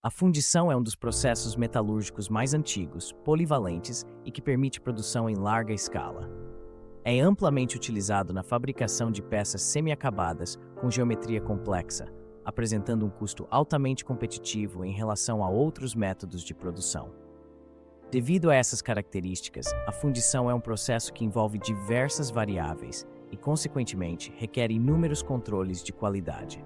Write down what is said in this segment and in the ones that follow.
A fundição é um dos processos metalúrgicos mais antigos, polivalentes e que permite produção em larga escala. É amplamente utilizado na fabricação de peças semi-acabadas com geometria complexa, apresentando um custo altamente competitivo em relação a outros métodos de produção. Devido a essas características, a fundição é um processo que envolve diversas variáveis e, consequentemente, requer inúmeros controles de qualidade.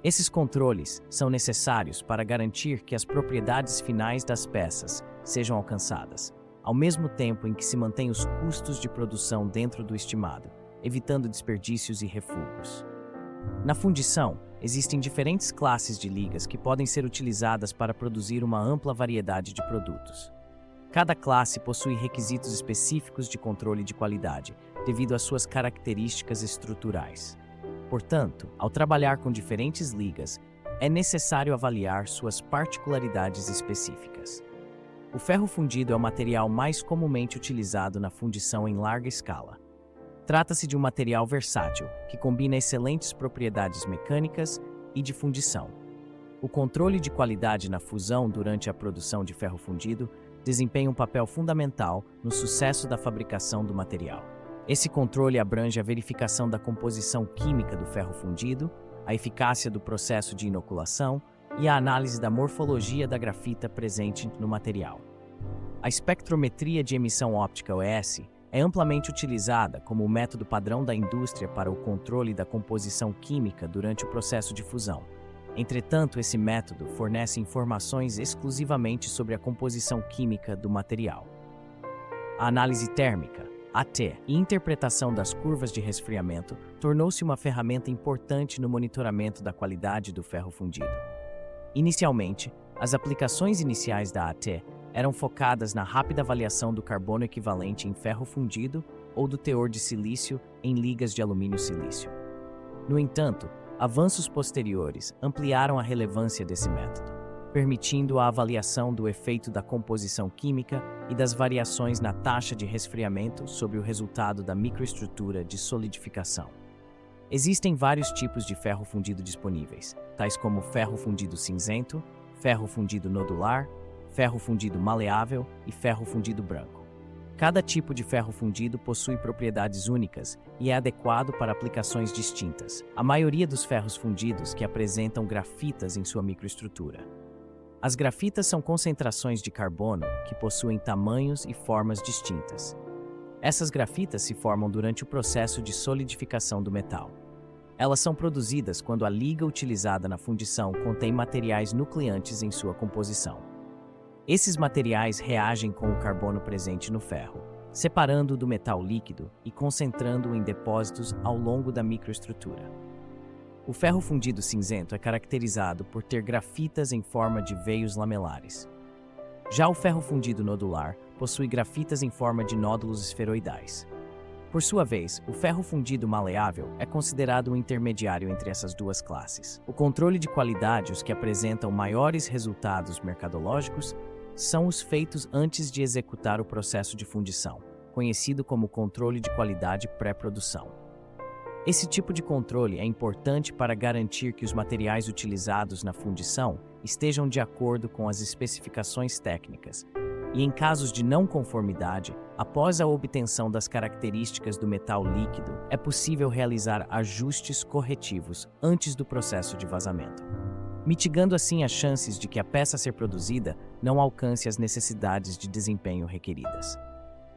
Esses controles são necessários para garantir que as propriedades finais das peças sejam alcançadas, ao mesmo tempo em que se mantém os custos de produção dentro do estimado, evitando desperdícios e refugos. Na fundição, existem diferentes classes de ligas que podem ser utilizadas para produzir uma ampla variedade de produtos. Cada classe possui requisitos específicos de controle de qualidade, devido às suas características estruturais. Portanto, ao trabalhar com diferentes ligas, é necessário avaliar suas particularidades específicas. O ferro fundido é o material mais comumente utilizado na fundição em larga escala. Trata-se de um material versátil, que combina excelentes propriedades mecânicas e de fundição. O controle de qualidade na fusão durante a produção de ferro fundido desempenha um papel fundamental no sucesso da fabricação do material. Esse controle abrange a verificação da composição química do ferro fundido, a eficácia do processo de inoculação e a análise da morfologia da grafita presente no material. A espectrometria de emissão óptica OES é amplamente utilizada como o método padrão da indústria para o controle da composição química durante o processo de fusão. Entretanto, esse método fornece informações exclusivamente sobre a composição química do material. A análise térmica, AT, e interpretação das curvas de resfriamento tornou-se uma ferramenta importante no monitoramento da qualidade do ferro fundido. Inicialmente, as aplicações iniciais da AT eram focadas na rápida avaliação do carbono equivalente em ferro fundido ou do teor de silício em ligas de alumínio-silício. No entanto, avanços posteriores ampliaram a relevância desse método, permitindo a avaliação do efeito da composição química e das variações na taxa de resfriamento sobre o resultado da microestrutura de solidificação. Existem vários tipos de ferro fundido disponíveis, tais como ferro fundido cinzento, ferro fundido nodular, ferro fundido maleável e ferro fundido branco. Cada tipo de ferro fundido possui propriedades únicas e é adequado para aplicações distintas. A maioria dos ferros fundidos que apresentam grafitas em sua microestrutura. As grafitas são concentrações de carbono que possuem tamanhos e formas distintas. Essas grafitas se formam durante o processo de solidificação do metal. Elas são produzidas quando a liga utilizada na fundição contém materiais nucleantes em sua composição. Esses materiais reagem com o carbono presente no ferro, separando-o do metal líquido e concentrando-o em depósitos ao longo da microestrutura. O ferro fundido cinzento é caracterizado por ter grafitas em forma de veios lamelares. Já o ferro fundido nodular possui grafitas em forma de nódulos esferoidais. Por sua vez, o ferro fundido maleável é considerado um intermediário entre essas duas classes. O controle de qualidade, os que apresentam maiores resultados mercadológicos, são os feitos antes de executar o processo de fundição, conhecido como controle de qualidade pré-produção. Esse tipo de controle é importante para garantir que os materiais utilizados na fundição estejam de acordo com as especificações técnicas e, em casos de não conformidade, após a obtenção das características do metal líquido, é possível realizar ajustes corretivos antes do processo de vazamento, mitigando assim as chances de que a peça a ser produzida não alcance as necessidades de desempenho requeridas.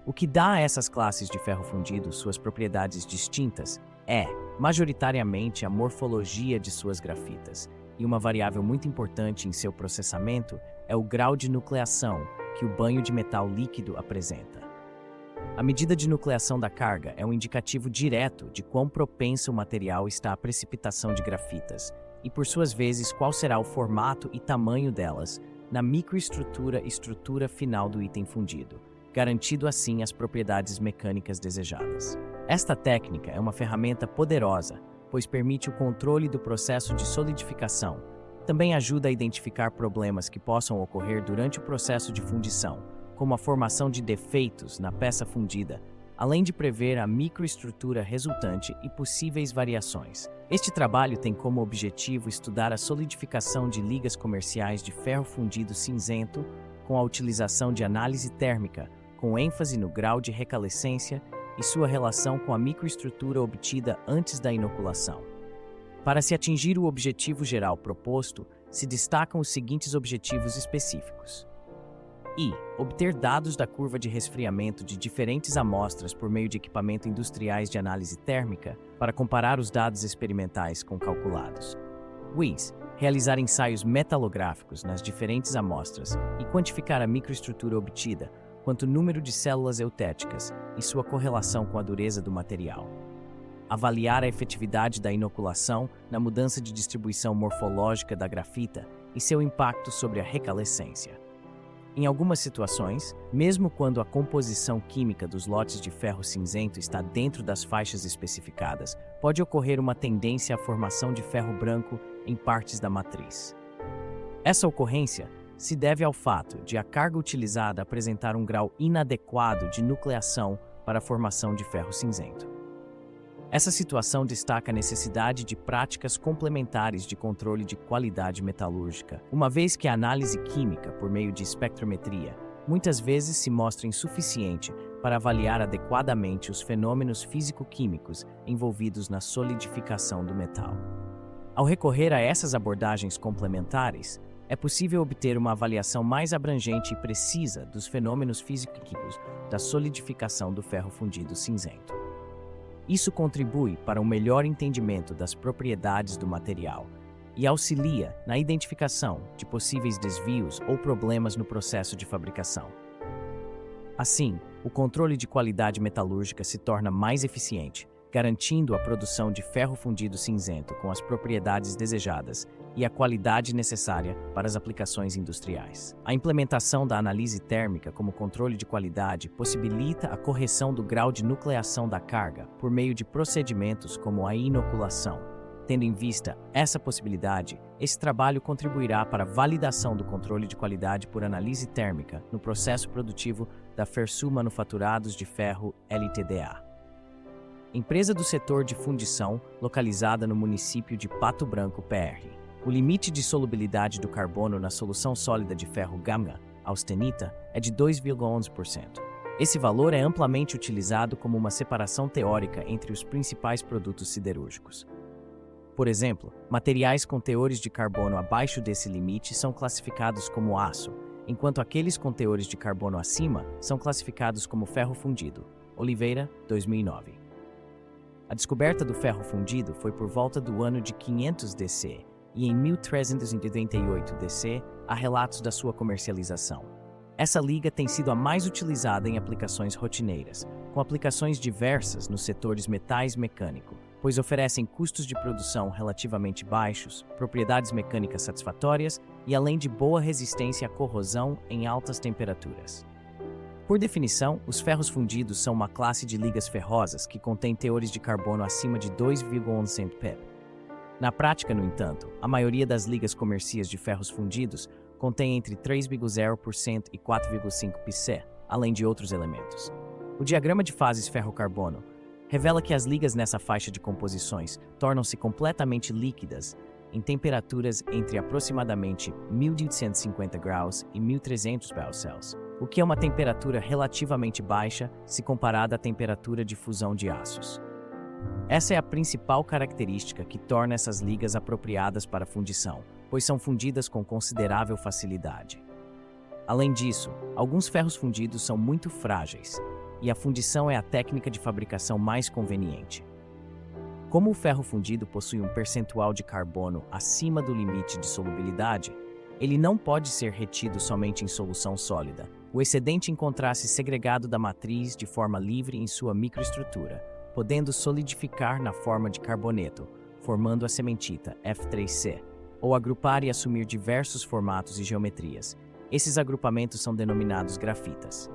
O que dá a essas classes de ferro fundido suas propriedades distintas é, majoritariamente, a morfologia de suas grafitas, e uma variável muito importante em seu processamento é o grau de nucleação que o banho de metal líquido apresenta. A medida de nucleação da carga é um indicativo direto de quão propenso o material está à precipitação de grafitas, e por suas vezes qual será o formato e tamanho delas na microestrutura e estrutura final do item fundido, garantindo assim as propriedades mecânicas desejadas. Esta técnica é uma ferramenta poderosa, pois permite o controle do processo de solidificação. Também ajuda a identificar problemas que possam ocorrer durante o processo de fundição, como a formação de defeitos na peça fundida, além de prever a microestrutura resultante e possíveis variações. Este trabalho tem como objetivo estudar a solidificação de ligas comerciais de ferro fundido cinzento com a utilização de análise térmica, com ênfase no grau de recalescência e sua relação com a microestrutura obtida antes da inoculação. Para se atingir o objetivo geral proposto, se destacam os seguintes objetivos específicos. Obter dados da curva de resfriamento de diferentes amostras por meio de equipamentos industriais de análise térmica para comparar os dados experimentais com calculados. Realizar ensaios metalográficos nas diferentes amostras e quantificar a microestrutura obtida, quanto número de células eutéticas e sua correlação com a dureza do material. Avaliar a efetividade da inoculação na mudança de distribuição morfológica da grafita e seu impacto sobre a recalescência. Em algumas situações, mesmo quando a composição química dos lotes de ferro cinzento está dentro das faixas especificadas, pode ocorrer uma tendência à formação de ferro branco em partes da matriz. Essa ocorrência se deve ao fato de a carga utilizada apresentar um grau inadequado de nucleação para a formação de ferro cinzento. Essa situação destaca a necessidade de práticas complementares de controle de qualidade metalúrgica, uma vez que a análise química, por meio de espectrometria, muitas vezes se mostra insuficiente para avaliar adequadamente os fenômenos físico-químicos envolvidos na solidificação do metal. Ao recorrer a essas abordagens complementares, é possível obter uma avaliação mais abrangente e precisa dos fenômenos físico-químicos da solidificação do ferro fundido cinzento. Isso contribui para um melhor entendimento das propriedades do material e auxilia na identificação de possíveis desvios ou problemas no processo de fabricação. Assim, o controle de qualidade metalúrgica se torna mais eficiente, garantindo a produção de ferro fundido cinzento com as propriedades desejadas e a qualidade necessária para as aplicações industriais. A implementação da análise térmica como controle de qualidade possibilita a correção do grau de nucleação da carga por meio de procedimentos como a inoculação. Tendo em vista essa possibilidade, esse trabalho contribuirá para a validação do controle de qualidade por análise térmica no processo produtivo da Fersul Manufaturados de Ferro Ltda. Empresa do setor de fundição, localizada no município de Pato Branco, PR. O limite de solubilidade do carbono na solução sólida de ferro gamma, austenita, é de 2,11%. Esse valor é amplamente utilizado como uma separação teórica entre os principais produtos siderúrgicos. Por exemplo, materiais com teores de carbono abaixo desse limite são classificados como aço, enquanto aqueles com teores de carbono acima são classificados como ferro fundido. Oliveira, 2009. A descoberta do ferro fundido foi por volta do ano de 500 DC, e em 1388 DC há relatos da sua comercialização. Essa liga tem sido a mais utilizada em aplicações rotineiras, com aplicações diversas nos setores metais mecânico, pois oferecem custos de produção relativamente baixos, propriedades mecânicas satisfatórias e além de boa resistência à corrosão em altas temperaturas. Por definição, os ferros fundidos são uma classe de ligas ferrosas que contém teores de carbono acima de 2,11 ppb. Na prática, no entanto, a maioria das ligas comerciais de ferros fundidos contém entre 3,0% e 4,5 pC, além de outros elementos. O diagrama de fases ferro-carbono revela que as ligas nessa faixa de composições tornam-se completamente líquidas em temperaturas entre aproximadamente 1850 graus e 1300 graus Celsius, o que é uma temperatura relativamente baixa se comparada à temperatura de fusão de aços. Essa é a principal característica que torna essas ligas apropriadas para fundição, pois são fundidas com considerável facilidade. Além disso, alguns ferros fundidos são muito frágeis, e a fundição é a técnica de fabricação mais conveniente. Como o ferro fundido possui um percentual de carbono acima do limite de solubilidade, ele não pode ser retido somente em solução sólida. O excedente encontra-se segregado da matriz de forma livre em sua microestrutura, podendo solidificar na forma de carboneto, formando a cementita F3C, ou agrupar e assumir diversos formatos e geometrias. Esses agrupamentos são denominados grafitas.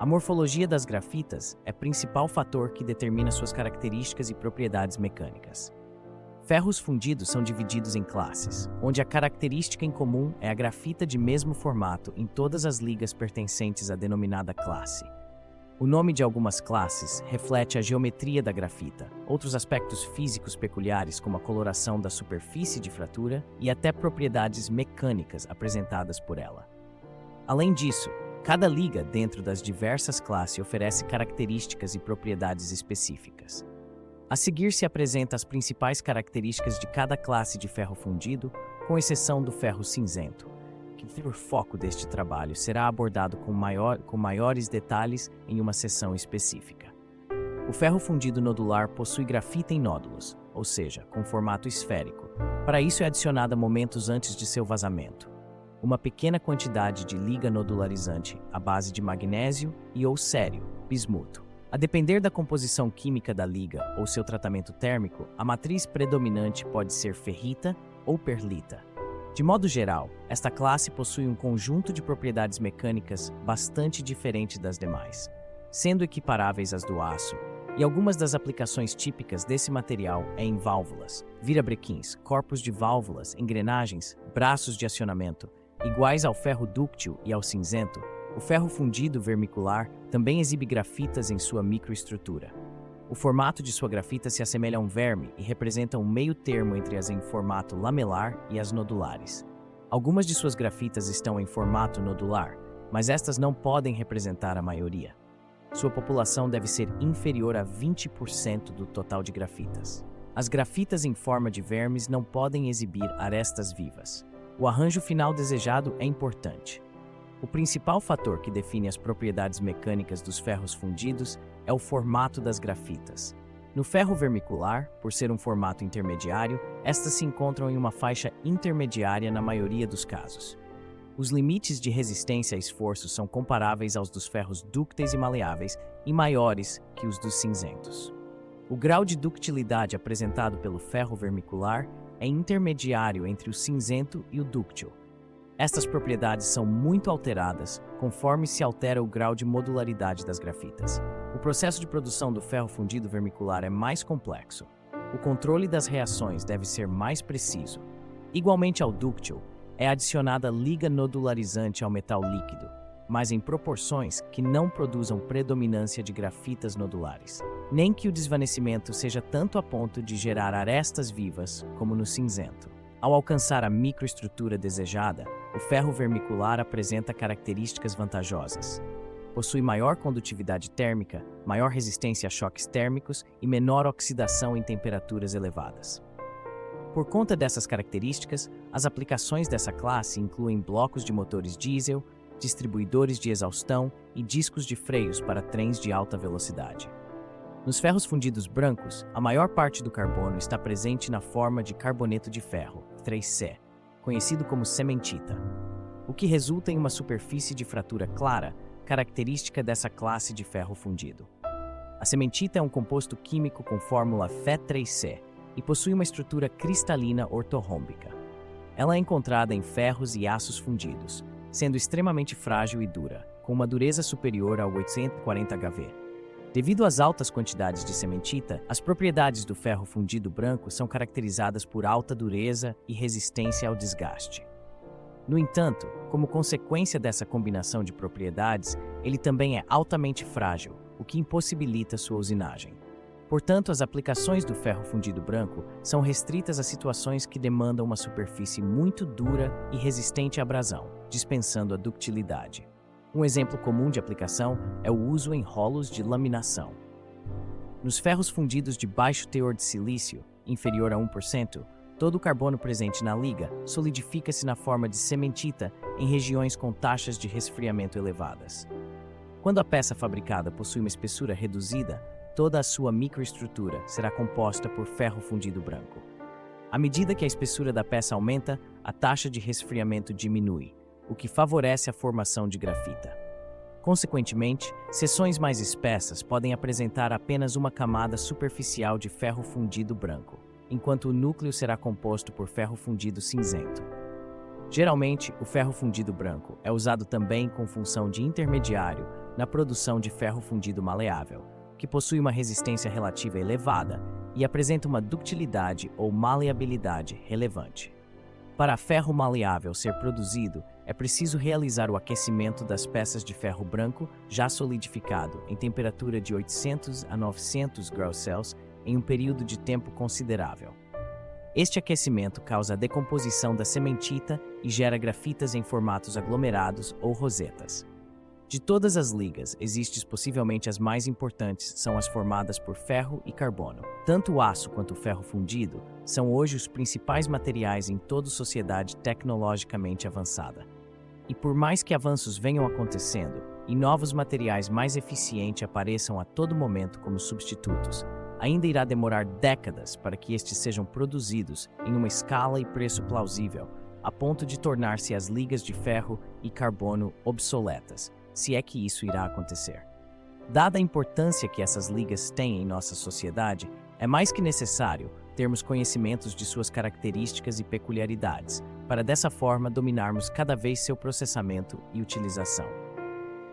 A morfologia das grafitas é o principal fator que determina suas características e propriedades mecânicas. Ferros fundidos são divididos em classes, onde a característica em comum é a grafita de mesmo formato em todas as ligas pertencentes à denominada classe. O nome de algumas classes reflete a geometria da grafita, outros aspectos físicos peculiares como a coloração da superfície de fratura e até propriedades mecânicas apresentadas por ela. Além disso, cada liga dentro das diversas classes oferece características e propriedades específicas. A seguir se apresenta as principais características de cada classe de ferro fundido, com exceção do ferro cinzento, que o foco deste trabalho será abordado com maiores detalhes em uma sessão específica. O ferro fundido nodular possui grafita em nódulos, ou seja, com formato esférico. Para isso é adicionada momentos antes de seu vazamento uma pequena quantidade de liga nodularizante à base de magnésio e ou cério, bismuto. A depender da composição química da liga ou seu tratamento térmico, a matriz predominante pode ser ferrita ou perlita. De modo geral, esta classe possui um conjunto de propriedades mecânicas bastante diferente das demais, sendo equiparáveis às do aço, e algumas das aplicações típicas desse material é em válvulas, virabrequins, corpos de válvulas, engrenagens, braços de acionamento. Iguais ao ferro dúctil e ao cinzento, o ferro fundido vermicular também exibe grafitas em sua microestrutura. O formato de sua grafita se assemelha a um verme e representa um meio termo entre as em formato lamelar e as nodulares. Algumas de suas grafitas estão em formato nodular, mas estas não podem representar a maioria. Sua população deve ser inferior a 20% do total de grafitas. As grafitas em forma de vermes não podem exibir arestas vivas. O arranjo final desejado é importante. O principal fator que define as propriedades mecânicas dos ferros fundidos é o formato das grafitas. No ferro vermicular, por ser um formato intermediário, estas se encontram em uma faixa intermediária na maioria dos casos. Os limites de resistência a esforço são comparáveis aos dos ferros dúcteis e maleáveis e maiores que os dos cinzentos. O grau de ductilidade apresentado pelo ferro vermicular é intermediário entre o cinzento e o dúctil. Estas propriedades são muito alteradas conforme se altera o grau de modularidade das grafitas. O processo de produção do ferro fundido vermicular é mais complexo. O controle das reações deve ser mais preciso. Igualmente ao dúctil, é adicionada liga nodularizante ao metal líquido, mas em proporções que não produzam predominância de grafitas nodulares, nem que o desvanecimento seja tanto a ponto de gerar arestas vivas como no cinzento. Ao alcançar a microestrutura desejada, o ferro vermicular apresenta características vantajosas. Possui maior condutividade térmica, maior resistência a choques térmicos e menor oxidação em temperaturas elevadas. Por conta dessas características, as aplicações dessa classe incluem blocos de motores diesel, distribuidores de exaustão e discos de freios para trens de alta velocidade. Nos ferros fundidos brancos, a maior parte do carbono está presente na forma de carboneto de ferro, 3C, conhecido como cementita, o que resulta em uma superfície de fratura clara, característica dessa classe de ferro fundido. A cementita é um composto químico com fórmula Fe3C e possui uma estrutura cristalina ortorrômbica. Ela é encontrada em ferros e aços fundidos, sendo extremamente frágil e dura, com uma dureza superior a 840 HV. Devido às altas quantidades de cementita, as propriedades do ferro fundido branco são caracterizadas por alta dureza e resistência ao desgaste. No entanto, como consequência dessa combinação de propriedades, ele também é altamente frágil, o que impossibilita sua usinagem. Portanto, as aplicações do ferro fundido branco são restritas a situações que demandam uma superfície muito dura e resistente à abrasão, dispensando a ductilidade. Um exemplo comum de aplicação é o uso em rolos de laminação. Nos ferros fundidos de baixo teor de silício, inferior a 1%, todo o carbono presente na liga solidifica-se na forma de cementita em regiões com taxas de resfriamento elevadas. Quando a peça fabricada possui uma espessura reduzida, toda a sua microestrutura será composta por ferro fundido branco. À medida que a espessura da peça aumenta, a taxa de resfriamento diminui, o que favorece a formação de grafita. Consequentemente, seções mais espessas podem apresentar apenas uma camada superficial de ferro fundido branco, enquanto o núcleo será composto por ferro fundido cinzento. Geralmente, o ferro fundido branco é usado também com função de intermediário na produção de ferro fundido maleável, que possui uma resistência relativa elevada e apresenta uma ductilidade ou maleabilidade relevante. Para ferro maleável ser produzido, é preciso realizar o aquecimento das peças de ferro branco já solidificado em temperatura de 800 a 900 graus Celsius em um período de tempo considerável. Este aquecimento causa a decomposição da cementita e gera grafitas em formatos aglomerados ou rosetas. De todas as ligas, existem possivelmente as mais importantes são as formadas por ferro e carbono. Tanto o aço quanto o ferro fundido são hoje os principais materiais em toda sociedade tecnologicamente avançada. E por mais que avanços venham acontecendo e novos materiais mais eficientes apareçam a todo momento como substitutos, ainda irá demorar décadas para que estes sejam produzidos em uma escala e preço plausível, a ponto de tornar-se as ligas de ferro e carbono obsoletas, se é que isso irá acontecer. Dada a importância que essas ligas têm em nossa sociedade, é mais que necessário termos conhecimentos de suas características e peculiaridades, para dessa forma dominarmos cada vez seu processamento e utilização.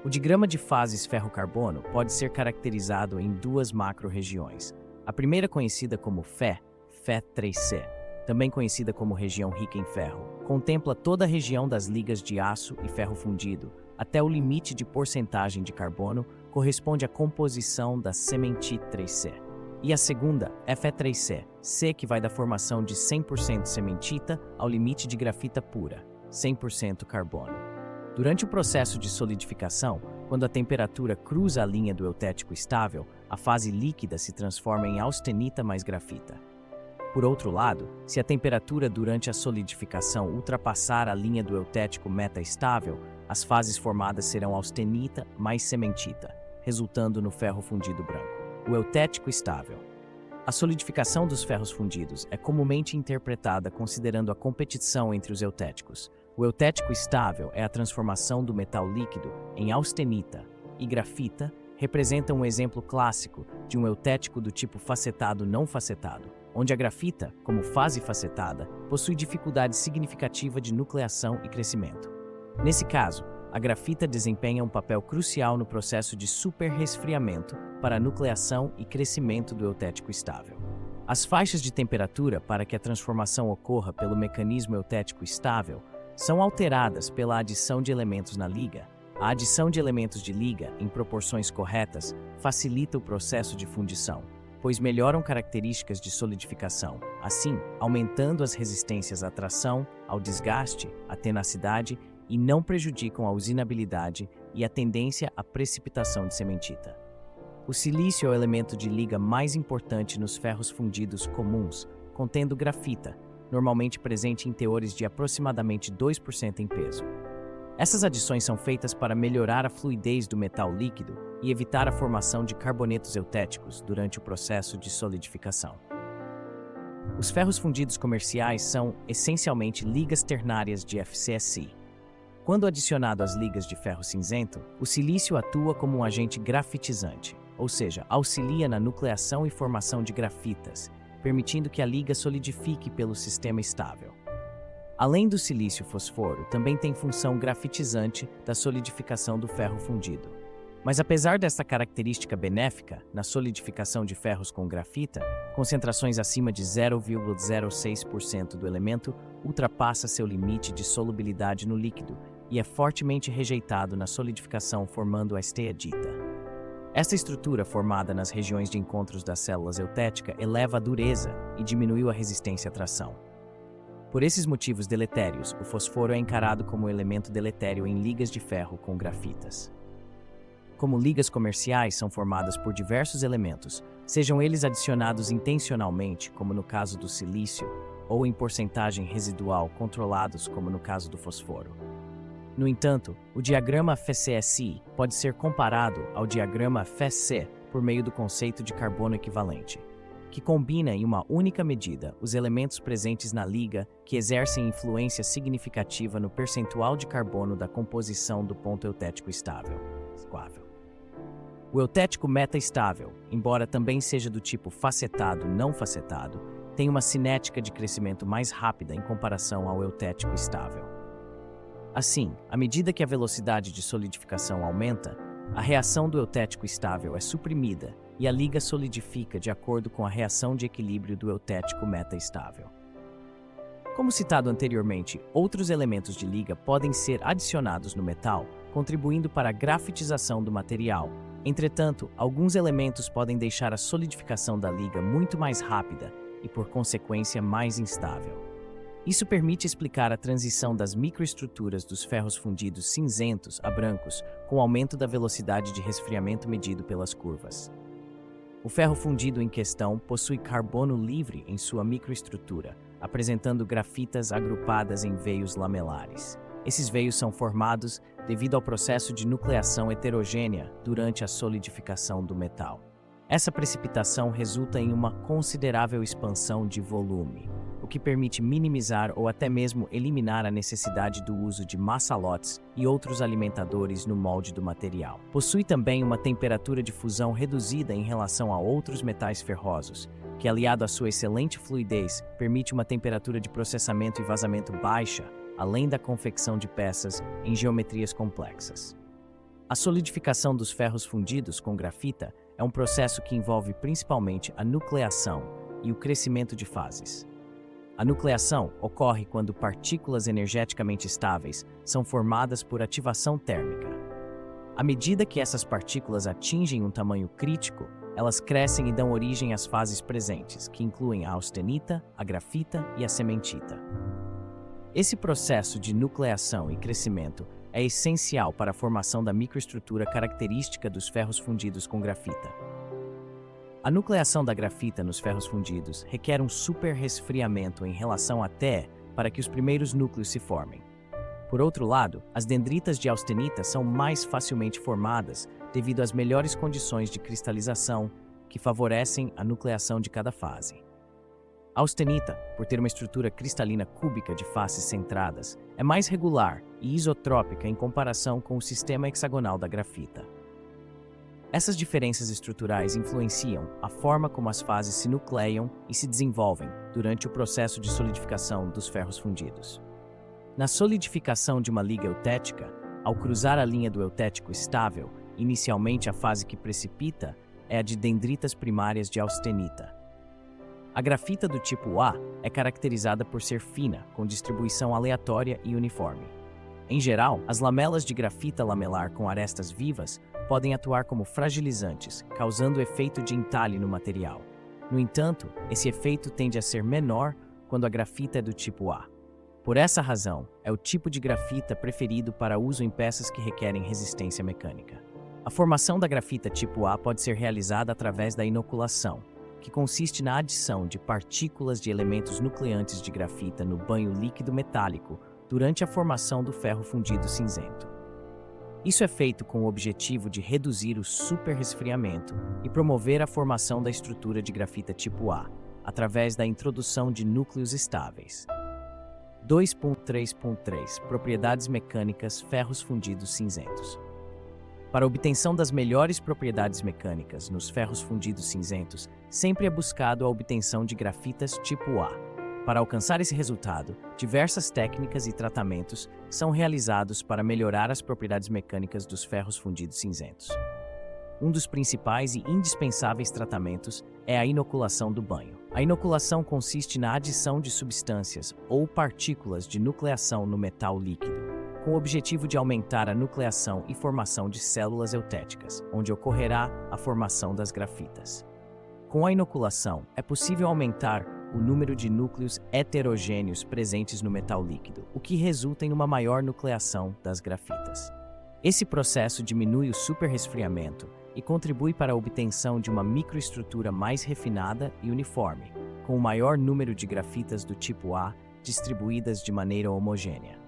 O diagrama de fases ferro-carbono pode ser caracterizado em duas macro-regiões. A primeira, conhecida como Fe3C, também conhecida como região rica em ferro, contempla toda a região das ligas de aço e ferro fundido, até o limite de porcentagem de carbono corresponde à composição da sementite 3C. E a segunda, Fe3C, C, que vai da formação de 100% sementita ao limite de grafita pura, 100% carbono. Durante o processo de solidificação, quando a temperatura cruza a linha do eutético estável, a fase líquida se transforma em austenita mais grafita. Por outro lado, se a temperatura durante a solidificação ultrapassar a linha do eutético meta-estável, as fases formadas serão austenita mais cementita, resultando no ferro fundido branco. O eutético estável. A solidificação dos ferros fundidos é comumente interpretada considerando a competição entre os eutéticos. O eutético estável é a transformação do metal líquido em austenita, e grafita representa um exemplo clássico de um eutético do tipo facetado não facetado, onde a grafita, como fase facetada, possui dificuldade significativa de nucleação e crescimento. Nesse caso, a grafita desempenha um papel crucial no processo de superresfriamento para a nucleação e crescimento do eutético estável. As faixas de temperatura para que a transformação ocorra pelo mecanismo eutético estável são alteradas pela adição de elementos na liga. A adição de elementos de liga em proporções corretas facilita o processo de fundição, pois melhoram características de solidificação, assim, aumentando as resistências à tração, ao desgaste, à tenacidade e não prejudicam a usinabilidade e a tendência à precipitação de cementita. O silício é o elemento de liga mais importante nos ferros fundidos comuns, contendo grafita, normalmente presente em teores de aproximadamente 2% em peso. Essas adições são feitas para melhorar a fluidez do metal líquido e evitar a formação de carbonetos eutéticos durante o processo de solidificação. Os ferros fundidos comerciais são, essencialmente, ligas ternárias de FCSI. Quando adicionado às ligas de ferro cinzento, o silício atua como um agente grafitizante, ou seja, auxilia na nucleação e formação de grafitas, permitindo que a liga solidifique pelo sistema estável. Além do silício fosforo, também tem função grafitizante da solidificação do ferro fundido. Mas apesar desta característica benéfica na solidificação de ferros com grafita, concentrações acima de 0,06% do elemento ultrapassa seu limite de solubilidade no líquido e é fortemente rejeitado na solidificação, formando a esteatita. Esta estrutura, formada nas regiões de encontros das células eutéticas, eleva a dureza e diminui a resistência à tração. Por esses motivos deletérios, o fosforo é encarado como um elemento deletério em ligas de ferro com grafitas. Como ligas comerciais são formadas por diversos elementos, sejam eles adicionados intencionalmente, como no caso do silício, ou em porcentagem residual controlados, como no caso do fosforo. No entanto, o diagrama FCSI pode ser comparado ao diagrama FEC por meio do conceito de carbono equivalente, que combina em uma única medida os elementos presentes na liga que exercem influência significativa no percentual de carbono da composição do ponto eutético estável. O eutético meta-estável, embora também seja do tipo facetado não facetado, tem uma cinética de crescimento mais rápida em comparação ao eutético estável. Assim, à medida que a velocidade de solidificação aumenta, a reação do eutético estável é suprimida e a liga solidifica de acordo com a reação de equilíbrio do eutético meta-estável. Como citado anteriormente, outros elementos de liga podem ser adicionados no metal, contribuindo para a grafitização do material. Entretanto, alguns elementos podem deixar a solidificação da liga muito mais rápida e, por consequência, mais instável. Isso permite explicar a transição das microestruturas dos ferros fundidos cinzentos a brancos com o aumento da velocidade de resfriamento medido pelas curvas. O ferro fundido em questão possui carbono livre em sua microestrutura, apresentando grafitas agrupadas em veios lamelares. Esses veios são formados devido ao processo de nucleação heterogênea durante a solidificação do metal. Essa precipitação resulta em uma considerável expansão de volume, o que permite minimizar ou até mesmo eliminar a necessidade do uso de massalotes e outros alimentadores no molde do material. Possui também uma temperatura de fusão reduzida em relação a outros metais ferrosos, que, aliado à sua excelente fluidez, permite uma temperatura de processamento e vazamento baixa, além da confecção de peças em geometrias complexas. A solidificação dos ferros fundidos com grafita é um processo que envolve principalmente a nucleação e o crescimento de fases. A nucleação ocorre quando partículas energeticamente estáveis são formadas por ativação térmica. À medida que essas partículas atingem um tamanho crítico, elas crescem e dão origem às fases presentes, que incluem a austenita, a grafita e a cementita. Esse processo de nucleação e crescimento é essencial para a formação da microestrutura característica dos ferros fundidos com grafita. A nucleação da grafita nos ferros fundidos requer um superresfriamento em relação à Te para que os primeiros núcleos se formem. Por outro lado, as dendritas de austenita são mais facilmente formadas devido às melhores condições de cristalização que favorecem a nucleação de cada fase. A austenita, por ter uma estrutura cristalina cúbica de faces centradas, é mais regular e isotrópica em comparação com o sistema hexagonal da grafita. Essas diferenças estruturais influenciam a forma como as fases se nucleiam e se desenvolvem durante o processo de solidificação dos ferros fundidos. Na solidificação de uma liga eutética, ao cruzar a linha do eutético estável, inicialmente a fase que precipita é a de dendritas primárias de austenita. A grafita do tipo A é caracterizada por ser fina, com distribuição aleatória e uniforme. Em geral, as lamelas de grafita lamelar com arestas vivas podem atuar como fragilizantes, causando efeito de entalhe no material. No entanto, esse efeito tende a ser menor quando a grafita é do tipo A. Por essa razão, é o tipo de grafita preferido para uso em peças que requerem resistência mecânica. A formação da grafita tipo A pode ser realizada através da inoculação, que consiste na adição de partículas de elementos nucleantes de grafita no banho líquido metálico durante a formação do ferro fundido cinzento. Isso é feito com o objetivo de reduzir o superresfriamento e promover a formação da estrutura de grafita tipo A, através da introdução de núcleos estáveis. 2.3.3 Propriedades mecânicas ferros fundidos cinzentos. Para a obtenção das melhores propriedades mecânicas nos ferros fundidos cinzentos, sempre é buscado a obtenção de grafitas tipo A. Para alcançar esse resultado, diversas técnicas e tratamentos são realizados para melhorar as propriedades mecânicas dos ferros fundidos cinzentos. Um dos principais e indispensáveis tratamentos é a inoculação do banho. A inoculação consiste na adição de substâncias ou partículas de nucleação no metal líquido, com o objetivo de aumentar a nucleação e formação de células eutéticas, onde ocorrerá a formação das grafitas. Com a inoculação, é possível aumentar o número de núcleos heterogêneos presentes no metal líquido, o que resulta em uma maior nucleação das grafitas. Esse processo diminui o superresfriamento e contribui para a obtenção de uma microestrutura mais refinada e uniforme, com o maior número de grafitas do tipo A distribuídas de maneira homogênea.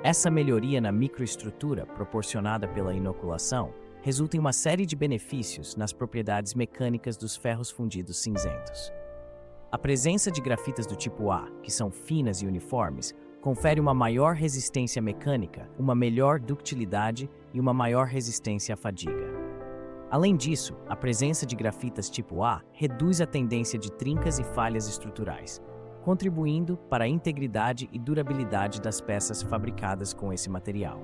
Essa melhoria na microestrutura proporcionada pela inoculação resulta em uma série de benefícios nas propriedades mecânicas dos ferros fundidos cinzentos. A presença de grafitas do tipo A, que são finas e uniformes, confere uma maior resistência mecânica, uma melhor ductilidade e uma maior resistência à fadiga. Além disso, a presença de grafitas tipo A reduz a tendência de trincas e falhas estruturais, contribuindo para a integridade e durabilidade das peças fabricadas com esse material.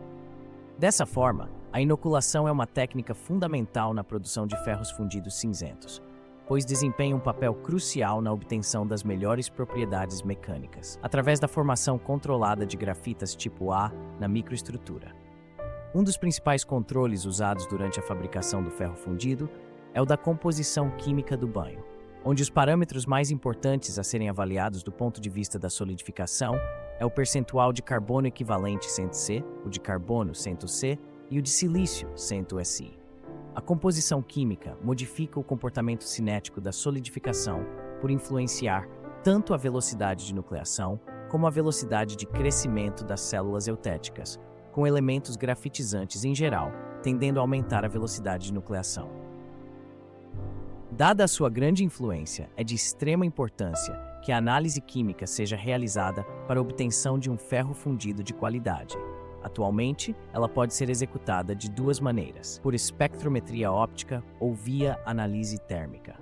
Dessa forma, a inoculação é uma técnica fundamental na produção de ferros fundidos cinzentos, pois desempenham um papel crucial na obtenção das melhores propriedades mecânicas, através da formação controlada de grafitas tipo A na microestrutura. Um dos principais controles usados durante a fabricação do ferro fundido é o da composição química do banho, onde os parâmetros mais importantes a serem avaliados do ponto de vista da solidificação é o percentual de carbono equivalente 100C, o de carbono 100C e o de silício 100Si. A composição química modifica o comportamento cinético da solidificação por influenciar tanto a velocidade de nucleação como a velocidade de crescimento das células eutéticas, com elementos grafitizantes em geral, tendendo a aumentar a velocidade de nucleação. Dada a sua grande influência, é de extrema importância que a análise química seja realizada para a obtenção de um ferro fundido de qualidade. Atualmente, ela pode ser executada de duas maneiras, por espectrometria óptica ou via análise térmica.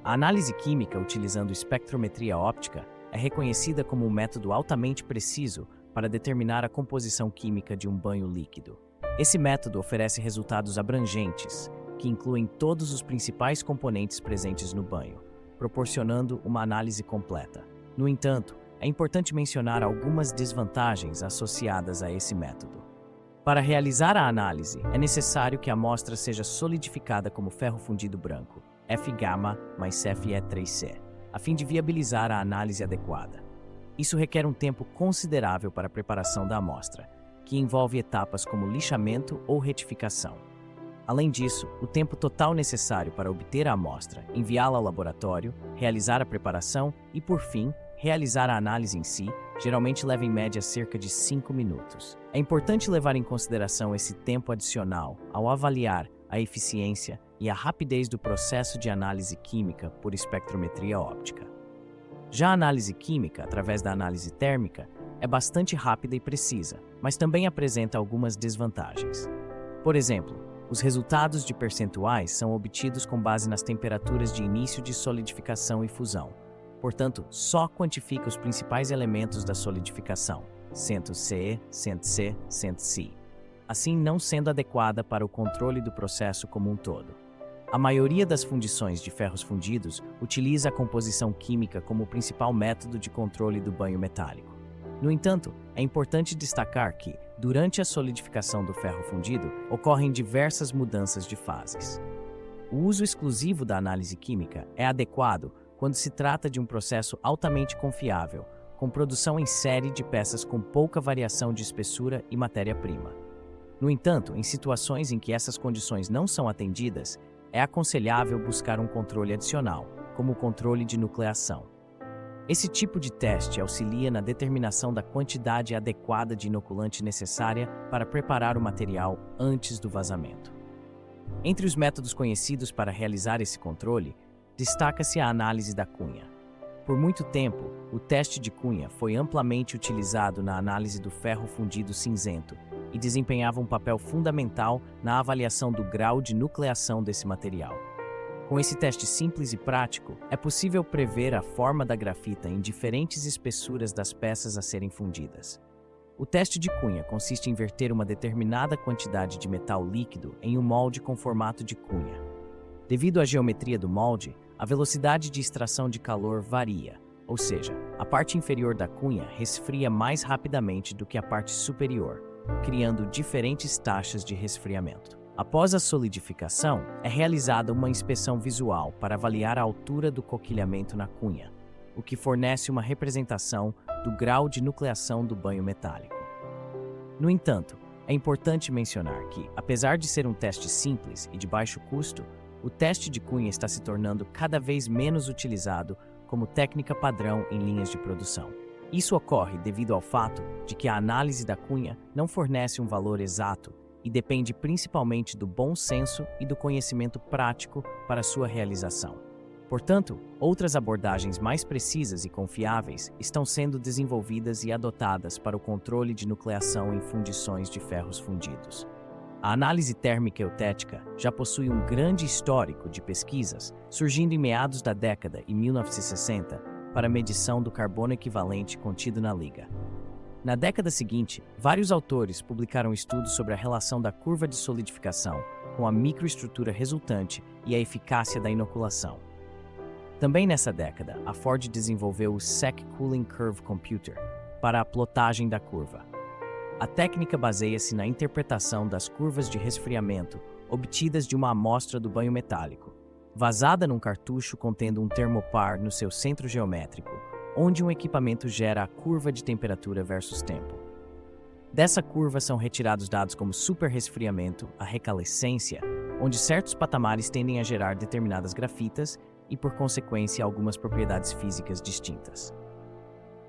A análise química utilizando espectrometria óptica é reconhecida como um método altamente preciso para determinar a composição química de um banho líquido. Esse método oferece resultados abrangentes, que incluem todos os principais componentes presentes no banho, proporcionando uma análise completa. No entanto, é importante mencionar algumas desvantagens associadas a esse método. Para realizar a análise, é necessário que a amostra seja solidificada como ferro fundido branco, F-gama mais Fe3C, a fim de viabilizar a análise adequada. Isso requer um tempo considerável para a preparação da amostra, que envolve etapas como lixamento ou retificação. Além disso, o tempo total necessário para obter a amostra, enviá-la ao laboratório, realizar a preparação e, por fim, realizar a análise em si, geralmente leva em média cerca de 5 minutos. É importante levar em consideração esse tempo adicional ao avaliar a eficiência e a rapidez do processo de análise química por espectrometria óptica. Já a análise química, através da análise térmica, é bastante rápida e precisa, mas também apresenta algumas desvantagens. Por exemplo, os resultados de percentuais são obtidos com base nas temperaturas de início de solidificação e fusão. Portanto, só quantifica os principais elementos da solidificação, 100C, 100C, 100Si, assim não sendo adequada para o controle do processo como um todo. A maioria das fundições de ferros fundidos utiliza a composição química como o principal método de controle do banho metálico. No entanto, é importante destacar que, durante a solidificação do ferro fundido, ocorrem diversas mudanças de fases. O uso exclusivo da análise química é adequado quando se trata de um processo altamente confiável, com produção em série de peças com pouca variação de espessura e matéria-prima. No entanto, em situações em que essas condições não são atendidas, é aconselhável buscar um controle adicional, como o controle de nucleação. Esse tipo de teste auxilia na determinação da quantidade adequada de inoculante necessária para preparar o material antes do vazamento. Entre os métodos conhecidos para realizar esse controle, destaca-se a análise da cunha. Por muito tempo, o teste de cunha foi amplamente utilizado na análise do ferro fundido cinzento e desempenhava um papel fundamental na avaliação do grau de nucleação desse material. Com esse teste simples e prático, é possível prever a forma da grafita em diferentes espessuras das peças a serem fundidas. O teste de cunha consiste em verter uma determinada quantidade de metal líquido em um molde com formato de cunha. Devido à geometria do molde, a velocidade de extração de calor varia, ou seja, a parte inferior da cunha resfria mais rapidamente do que a parte superior, criando diferentes taxas de resfriamento. Após a solidificação, é realizada uma inspeção visual para avaliar a altura do coquilhamento na cunha, o que fornece uma representação do grau de nucleação do banho metálico. No entanto, é importante mencionar que, apesar de ser um teste simples e de baixo custo, o teste de cunha está se tornando cada vez menos utilizado como técnica padrão em linhas de produção. Isso ocorre devido ao fato de que a análise da cunha não fornece um valor exato e depende principalmente do bom senso e do conhecimento prático para sua realização. Portanto, outras abordagens mais precisas e confiáveis estão sendo desenvolvidas e adotadas para o controle de nucleação em fundições de ferros fundidos. A análise térmica eutética já possui um grande histórico de pesquisas, surgindo em meados da década de 1960 para a medição do carbono equivalente contido na liga. Na década seguinte, vários autores publicaram estudos sobre a relação da curva de solidificação com a microestrutura resultante e a eficácia da inoculação. Também nessa década, a Ford desenvolveu o Sec Cooling Curve Computer para a plotagem da curva. A técnica baseia-se na interpretação das curvas de resfriamento obtidas de uma amostra do banho metálico, vazada num cartucho contendo um termopar no seu centro geométrico, onde um equipamento gera a curva de temperatura versus tempo. Dessa curva são retirados dados como superresfriamento, a recalescência, onde certos patamares tendem a gerar determinadas grafitas e, por consequência, algumas propriedades físicas distintas.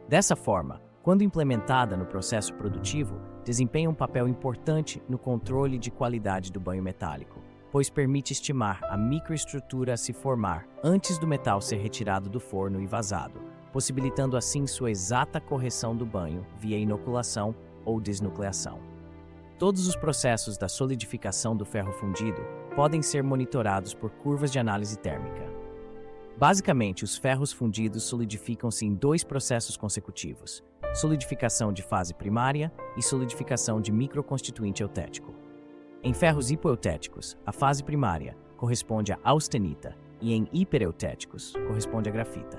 Dessa forma, quando implementada no processo produtivo, desempenha um papel importante no controle de qualidade do banho metálico, pois permite estimar a microestrutura a se formar antes do metal ser retirado do forno e vazado, possibilitando assim sua exata correção do banho via inoculação ou desnucleação. Todos os processos da solidificação do ferro fundido podem ser monitorados por curvas de análise térmica. Basicamente, os ferros fundidos solidificam-se em dois processos consecutivos: solidificação de fase primária e solidificação de microconstituinte eutético. Em ferros hipoeutéticos, a fase primária corresponde à austenita e em hipereutéticos corresponde à grafita.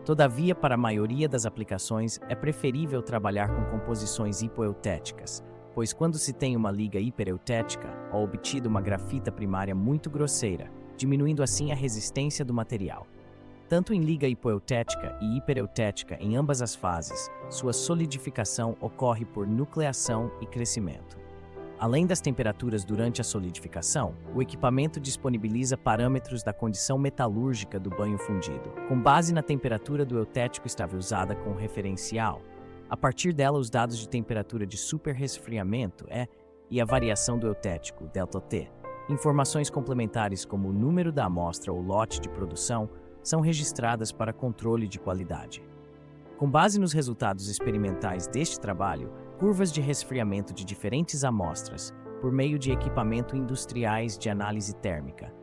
Todavia, para a maioria das aplicações, é preferível trabalhar com composições hipoeutéticas, pois quando se tem uma liga hipereutética, é obtida uma grafita primária muito grosseira, diminuindo assim a resistência do material. Tanto em liga hipoeutética e hipereutética em ambas as fases, sua solidificação ocorre por nucleação e crescimento. Além das temperaturas durante a solidificação, o equipamento disponibiliza parâmetros da condição metalúrgica do banho fundido, com base na temperatura do eutético estava usada como referencial. A partir dela, os dados de temperatura de superresfriamento e a variação do eutético, ΔT. Informações complementares como o número da amostra ou lote de produção são registradas para controle de qualidade. Com base nos resultados experimentais deste trabalho, curvas de resfriamento de diferentes amostras, por meio de equipamento industriais de análise térmica,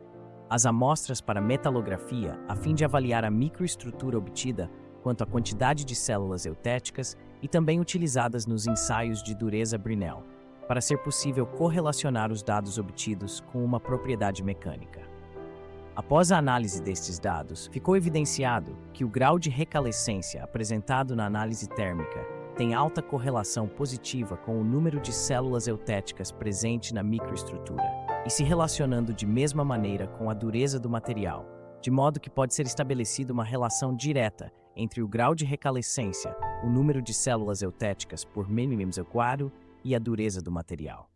as amostras para metalografia, a fim de avaliar a microestrutura obtida quanto à quantidade de células eutéticas e também utilizadas nos ensaios de dureza Brinell, para ser possível correlacionar os dados obtidos com uma propriedade mecânica. Após a análise destes dados, ficou evidenciado que o grau de recalescência apresentado na análise térmica tem alta correlação positiva com o número de células eutéticas presente na microestrutura e se relacionando de mesma maneira com a dureza do material, de modo que pode ser estabelecida uma relação direta entre o grau de recalescência, o número de células eutéticas por milímetro quadrado e a dureza do material.